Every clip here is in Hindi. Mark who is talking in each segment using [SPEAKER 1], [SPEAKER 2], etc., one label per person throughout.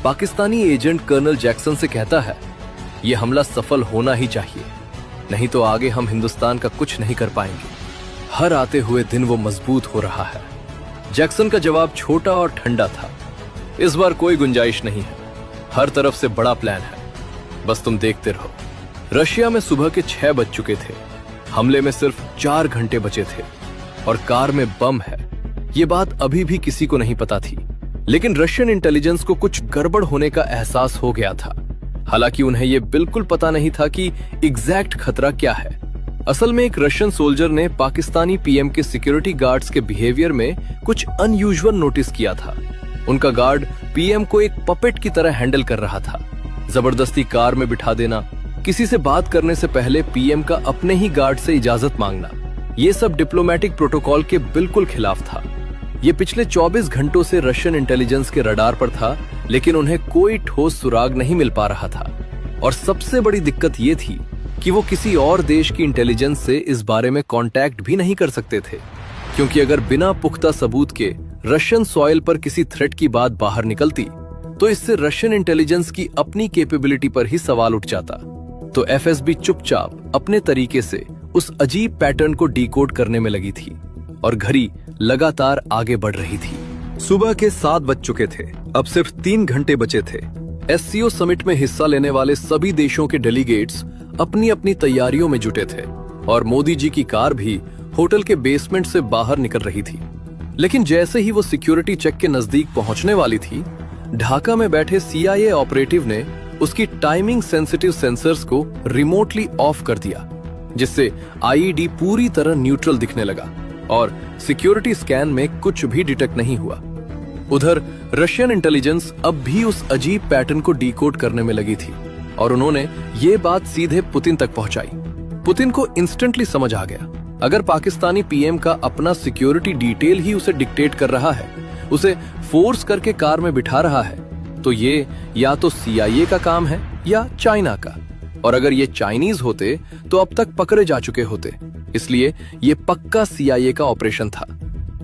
[SPEAKER 1] पाकिस्तानी एजेंट कर्नल जैक्सन से कहता है, यह हमला सफल होना ही चाहिए, नहीं तो आगे हम हिंदुस्तान का कुछ नहीं कर पाएंगे। हर आते हुए दिन वो मजबूत हो रहा है। जैक्सन का जवाब छोटा और ठंडा था, इस बार कोई गुंजाइश नहीं है, हर तरफ से बड़ा प्लान है, बस तुम देखते रहो। रशिया में सुबह के 6 बज चुके थे। हमले में सिर्फ 4 घंटे बचे थे और कार में बम है, ये बात अभी भी किसी को नहीं पता थी। लेकिन रशियन इंटेलिजेंस को कुछ गड़बड़ होने का एहसास हो गया था। हालांकि उन्हें यह बिल्कुल पता नहीं था कि एग्जैक्ट खतरा क्या है। असल में एक रशियन सोल्जर ने पाकिस्तानी पीएम के सिक्योरिटी गार्ड्स के बिहेवियर में कुछ अनयूजुअल नोटिस किया था। उनका गार्ड पीएम को एक पपेट की तरह हैंडल कर रहा था। जबरदस्ती कार में बिठा देना, किसी से बात करने से पहले पीएम का अपने ही गार्ड से इजाजत मांगना, ये सब डिप्लोमेटिक प्रोटोकॉल के बिल्कुल खिलाफ था। ये पिछले 24 घंटों से रशियन इंटेलिजेंस के रडार पर था, लेकिन उन्हें कोई ठोस सुराग नहीं मिल पा रहा था। और सबसे बड़ी दिक्कत ये थी कि वो किसी और देश की इंटेलिजेंस से इस बारे में कांटेक्ट भी नहीं कर सकते थे, क्योंकि अगर बिना पुख्ता सबूत के रशियन सॉइल पर किसी थ्रेट की बात बाहर निकलती तो इससे रशियन इंटेलिजेंस की अपनी कैपेबिलिटी पर ही सवाल उठ जाता। तो एफएसबी चुपचाप अपने तरीके से उस अजीब पैटर्न को डिकोड करने में लगी थी और घड़ी लगातार आगे बढ़ रही थी। सुबह के 7 बज चुके थे, अब सिर्फ 3 घंटे बचे थे। एससीओ समिट में हिस्सा लेने वाले सभी देशों के डेलीगेट्स अपनी अपनी तैयारियों में जुटे थे और मोदी जी की कार भी होटल के बेसमेंट से बाहर निकल रही थी। लेकिन जैसे ही वो सिक्योरिटी चेक के नजदीक पहुंचने वाली थी, ढाका में बैठे सीआईए ऑपरेटिव ने उसकी टाइमिंग सेंसिटिव सेंसर्स को रिमोटली ऑफ कर दिया, जिससे आईईडी पूरी तरह न्यूट्रल दिखने लगा और सिक्योरिटी स्कैन में कुछ भी डिटेक्ट नहीं हुआ। उधर रशियन इंटेलिजेंस अब भी उस अजीब पैटर्न को डिकोड करने में लगी थी और उन्होंने ये बात सीधे पुतिन तक पहुंचाई। पुतिन को इंस्टेंटली समझ आ गया, अगर पाकिस्तानी पीएम का अपना सिक्योरिटी डिटेल ही उसे डिक्टेट कर रहा है, उसे फोर्स करके कार में बिठा रहा है, तो ये या तो सीआईए का काम है या चाइना का। और अगर ये चाइनीज होते तो अब तक पकड़े जा चुके होते, इसलिए ये पक्का सीआईए का ऑपरेशन था।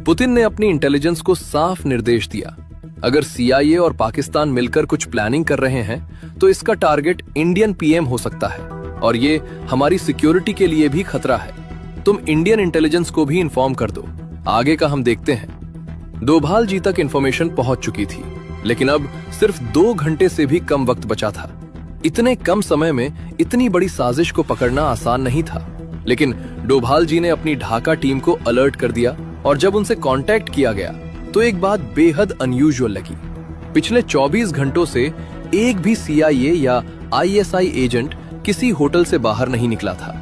[SPEAKER 1] पुतिन ने अपनी इंटेलिजेंस को साफ निर्देश दिया, अगर सीआईए और पाकिस्तान मिलकर कुछ प्लानिंग कर रहे हैं तो इसका टारगेट इंडियन पीएम हो सकता है और ये हमारी सिक्योरिटी के लिए भी खतरा है। तुम इंडियन इंटेलिजेंस को भी इन्फॉर्म कर दो, आगे का हम देखते हैं। डोभाल जी तक इन्फॉर्मेशन पहुंच चुकी थी, लेकिन अब सिर्फ 2 घंटे से भी कम वक्त बचा था। इतने कम समय में इतनी बड़ी साजिश को पकड़ना आसान नहीं था, लेकिन डोभाल जी ने अपनी ढाका टीम को अलर्ट कर दिया और जब उनसे कांटेक्ट किया गया तो एक बात बेहद अनयूजुअल लगी। पिछले 24 घंटों से एक भी सीआईए या आईएसआई एजेंट किसी होटल से बाहर नहीं निकला था।